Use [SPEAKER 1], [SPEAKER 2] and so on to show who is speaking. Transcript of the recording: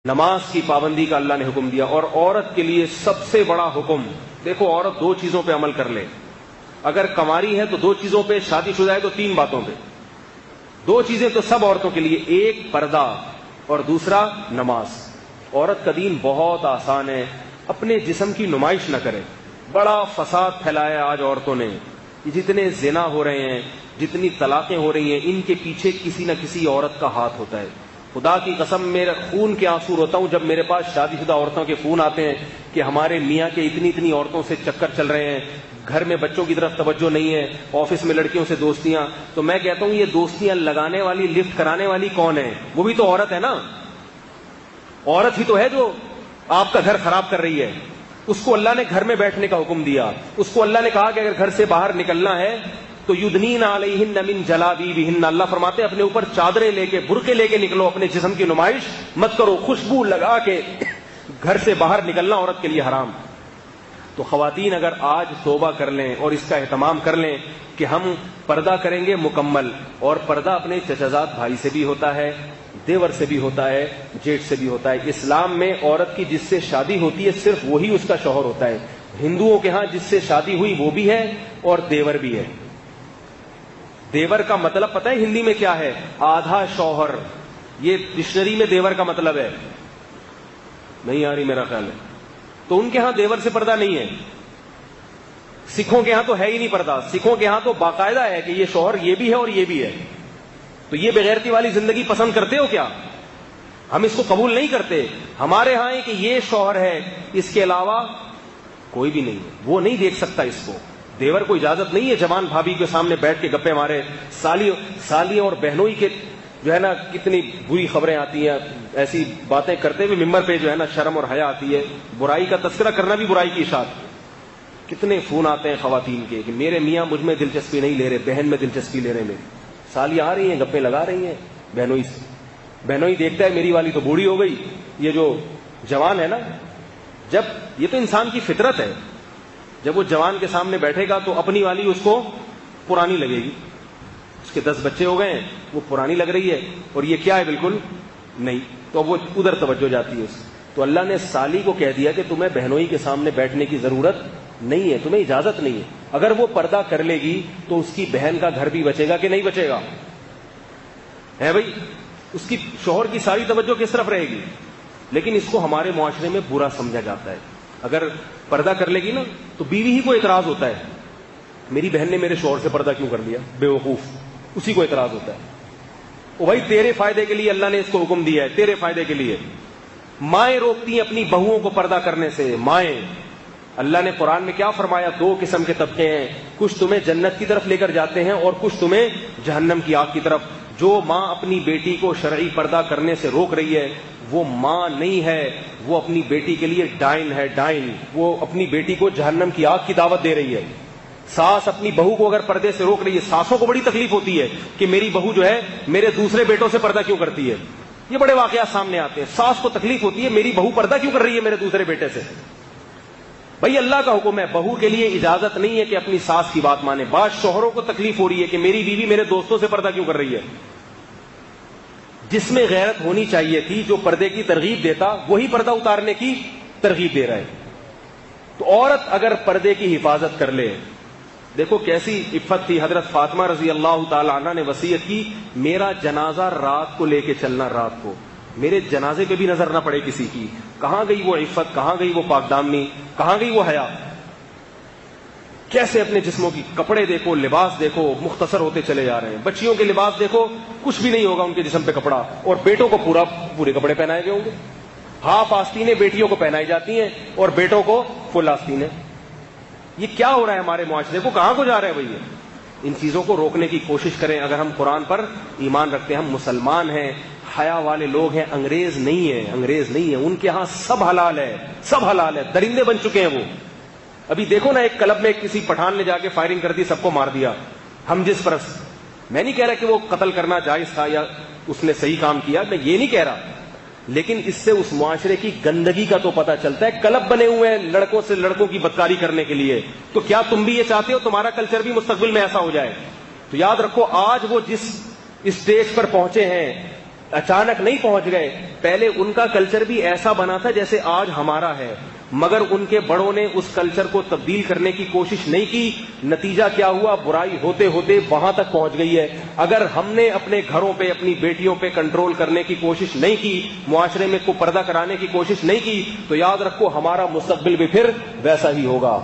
[SPEAKER 1] نماز کی پابندی کا اللہ نے حکم دیا، اور عورت کے لیے سب سے بڑا حکم، دیکھو عورت دو چیزوں پہ عمل کر لے، اگر کنواری ہے تو دو چیزوں پہ، شادی شدہ ہے تو تین باتوں پہ، دو چیزیں تو سب عورتوں کے لیے، ایک پردہ اور دوسرا نماز۔ عورت کا دین بہت آسان ہے، اپنے جسم کی نمائش نہ کرے۔ بڑا فساد پھیلایا آج عورتوں نے، جتنے زنا ہو رہے ہیں، جتنی طلاقیں ہو رہی ہیں، ان کے پیچھے کسی نہ کسی عورت کا ہاتھ ہوتا ہے۔ خدا کی قسم میرا خون کے آنسو روتا ہوں جب میرے پاس شادی شدہ عورتوں کے فون آتے ہیں کہ ہمارے میاں کے اتنی عورتوں سے چکر چل رہے ہیں، گھر میں بچوں کی طرف توجہ نہیں ہے، آفس میں لڑکیوں سے دوستیاں۔ تو میں کہتا ہوں یہ دوستیاں لگانے والی، لفٹ کرانے والی کون ہے؟ وہ بھی تو عورت ہے نا، عورت ہی تو ہے جو آپ کا گھر خراب کر رہی ہے۔ اس کو اللہ نے گھر میں بیٹھنے کا حکم دیا، اس کو اللہ نے کہا کہ اگر گھر سے باہر نکلنا ہے تو یدنین علیہن من جلابیبہن، اللہ فرماتے ہیں اپنے اوپر چادریں لے کے، برقعے لے کے نکلو، اپنے جسم کی نمائش مت کرو، خوشبو لگا کے گھر سے باہر نکلنا عورت کے لیے حرام۔ تو خواتین اگر آج توبہ کر لیں اور اس کا اہتمام کر لیں کہ ہم پردہ کریں گے مکمل، اور پردہ اپنے چچازاد بھائی سے بھی ہوتا ہے، دیور سے بھی ہوتا ہے، جیٹھ سے بھی ہوتا ہے۔ اسلام میں عورت کی جس سے شادی ہوتی ہے صرف وہی اس کا شوہر ہوتا ہے۔ ہندوؤں کے ہاں جس سے شادی ہوئی وہ بھی ہے اور دیور بھی ہے۔ دیور کا مطلب پتہ ہے ہندی میں کیا ہے؟ آدھا شوہر۔ یہ ڈکشنری میں دیور کا مطلب ہے، نہیں آ رہی میرا خیال ہے۔ تو ان کے ہاں دیور سے پردہ نہیں ہے۔ سکھوں کے ہاں تو ہے ہی نہیں پردہ، سکھوں کے ہاں تو باقاعدہ ہے کہ یہ شوہر یہ بھی ہے اور یہ بھی ہے۔ تو یہ بغیرتی والی زندگی پسند کرتے ہو کیا؟ ہم اس کو قبول نہیں کرتے۔ ہمارے ہاں ہے کہ یہ شوہر ہے، اس کے علاوہ کوئی بھی نہیں ہے، وہ نہیں دیکھ سکتا اس کو۔ دیور کو اجازت نہیں ہے جوان بھابھی کے سامنے بیٹھ کے گپے مارے۔ سالیوں اور بہنوئی کے جو ہے نا کتنی بری خبریں آتی ہیں، ایسی باتیں کرتے ہوئے ممبر پہ جو ہے نا شرم اور حیا آتی ہے۔ برائی کا تذکرہ کرنا بھی برائی کی اشاعت۔ کتنے فون آتے ہیں خواتین کے کہ میرے میاں مجھ میں دلچسپی نہیں لے رہے، بہن میں دلچسپی لے رہے ہیں۔ میری سالی آ رہی ہیں، گپے لگا رہی ہیں بہنوئی سے۔ بہنوئی دیکھتا ہے میری والی تو بوڑھی ہو گئی، یہ جو جوان ہے نا، جب یہ تو انسان کی فطرت ہے، جب وہ جوان کے سامنے بیٹھے گا تو اپنی والی اس کو پرانی لگے گی۔ اس کے 10 بچے ہو گئے ہیں، وہ پرانی لگ رہی ہے، اور یہ کیا ہے؟ بالکل نہیں۔ تو وہ ادھر توجہ جاتی ہے اس۔ تو اللہ نے سالی کو کہہ دیا کہ تمہیں بہنوئی کے سامنے بیٹھنے کی ضرورت نہیں ہے، تمہیں اجازت نہیں ہے۔ اگر وہ پردہ کر لے گی تو اس کی بہن کا گھر بھی بچے گا کہ نہیں بچے گا؟ ہے بھائی، اس کی شوہر کی ساری توجہ کس طرف رہے گی؟ لیکن اس کو ہمارے معاشرے میں برا سمجھا جاتا ہے۔ اگر پردہ کر لے گی نا تو بیوی ہی کو اعتراض ہوتا ہے، میری بہن نے میرے شوہر سے پردہ کیوں کر لیا؟ بے وقوف، اسی کو اعتراض ہوتا ہے۔ او بھائی تیرے فائدے کے لیے اللہ نے اس کو حکم دیا ہے، تیرے فائدے کے لیے۔ مائیں روکتی ہیں اپنی بہوؤں کو پردہ کرنے سے، مائیں۔ اللہ نے قرآن میں کیا فرمایا؟ 2 قسم کے طبقے ہیں، کچھ تمہیں جنت کی طرف لے کر جاتے ہیں اور کچھ تمہیں جہنم کی آگ کی طرف۔ جو ماں اپنی بیٹی کو شرعی پردہ کرنے سے روک رہی ہے وہ ماں نہیں ہے، وہ اپنی بیٹی کے لیے ڈائن ہے، ڈائن۔ وہ اپنی بیٹی کو جہنم کی آگ کی دعوت دے رہی ہے۔ ساس اپنی بہو کو اگر پردے سے روک رہی ہے، ساسوں کو بڑی تکلیف ہوتی ہے کہ میری بہو جو ہے میرے دوسرے بیٹوں سے پردہ کیوں کرتی ہے۔ یہ بڑے واقعات سامنے آتے ہیں، ساس کو تکلیف ہوتی ہے میری بہو پردہ کیوں کر رہی ہے میرے دوسرے بیٹے سے۔ بھائی اللہ کا حکم ہے، بہو کے لیے اجازت نہیں ہے کہ اپنی ساس کی بات مانے۔ بعض شوہروں کو تکلیف ہو رہی ہے کہ میری بیوی میرے دوستوں سے پردہ کیوں کر رہی ہے۔ جس میں غیرت ہونی چاہیے تھی، جو پردے کی ترغیب دیتا وہی پردہ اتارنے کی ترغیب دے رہا ہے۔ تو عورت اگر پردے کی حفاظت کر لے، دیکھو کیسی عفت تھی۔ حضرت فاطمہ رضی اللہ تعالی عنہ نے وصیت کی، میرا جنازہ رات کو لے کے چلنا، رات کو میرے جنازے پہ بھی نظر نہ پڑے کسی کی۔ کہاں گئی وہ عفت، کہاں گئی وہ پاک دامنی، کہاں گئی وہ حیا؟ کیسے اپنے جسموں کی کپڑے دیکھو، لباس دیکھو، مختصر ہوتے چلے جا رہے ہیں۔ بچیوں کے لباس دیکھو، کچھ بھی نہیں ہوگا ان کے جسم پہ کپڑا، اور بیٹوں کو پورے کپڑے پہنائے گئے ہوں گے۔ ہاف آستینیں بیٹیوں کو پہنائی جاتی ہیں اور بیٹوں کو فل آستینیں۔ یہ کیا ہو رہا ہے ہمارے معاشرے کو؟ کہاں کو جا رہے ہیں بھائی؟ ان چیزوں کو روکنے کی کوشش کریں۔ اگر ہم قرآن پر ایمان رکھتے ہیں، ہم مسلمان ہیں، حیا والے لوگ ہیں، انگریز نہیں ہیں، انگریز نہیں ہیں۔ ان کے ہاں سب حلال ہے، سب حلال ہے، درندے بن چکے ہیں وہ۔ ابھی دیکھو نا، ایک کلب میں کسی پٹھان نے جا کے فائرنگ کر دی، سب کو مار دیا۔ ہم جس پرست، میں نہیں کہہ رہا کہ وہ قتل کرنا جائز تھا یا اس نے صحیح کام کیا، میں یہ نہیں کہہ رہا، لیکن اس سے اس معاشرے کی گندگی کا تو پتہ چلتا ہے۔ کلب بنے ہوئے ہیں لڑکوں سے لڑکوں کی بدکاری کرنے کے لیے، تو کیا تم بھی یہ چاہتے ہو تمہارا کلچر بھی مستقبل میں ایسا ہو جائے؟ تو یاد رکھو، آج وہ جس اسٹیج پر پہنچے ہیں اچانک نہیں پہنچ گئے. پہلے ان کا کلچر بھی ایسا بنا تھا جیسے آج ہمارا ہے, مگر ان کے بڑوں نے اس کلچر کو تبدیل کرنے کی کوشش نہیں کی. نتیجہ کیا ہوا؟ برائی ہوتے ہوتے وہاں تک پہنچ گئی ہے. اگر ہم نے اپنے گھروں پہ, اپنی بیٹیوں پہ کنٹرول کرنے کی کوشش نہیں کی, معاشرے میں کو پردہ کرانے کی کوشش نہیں کی, تو یاد رکھو ہمارا مستقبل بھی پھر ویسا ہی ہوگا.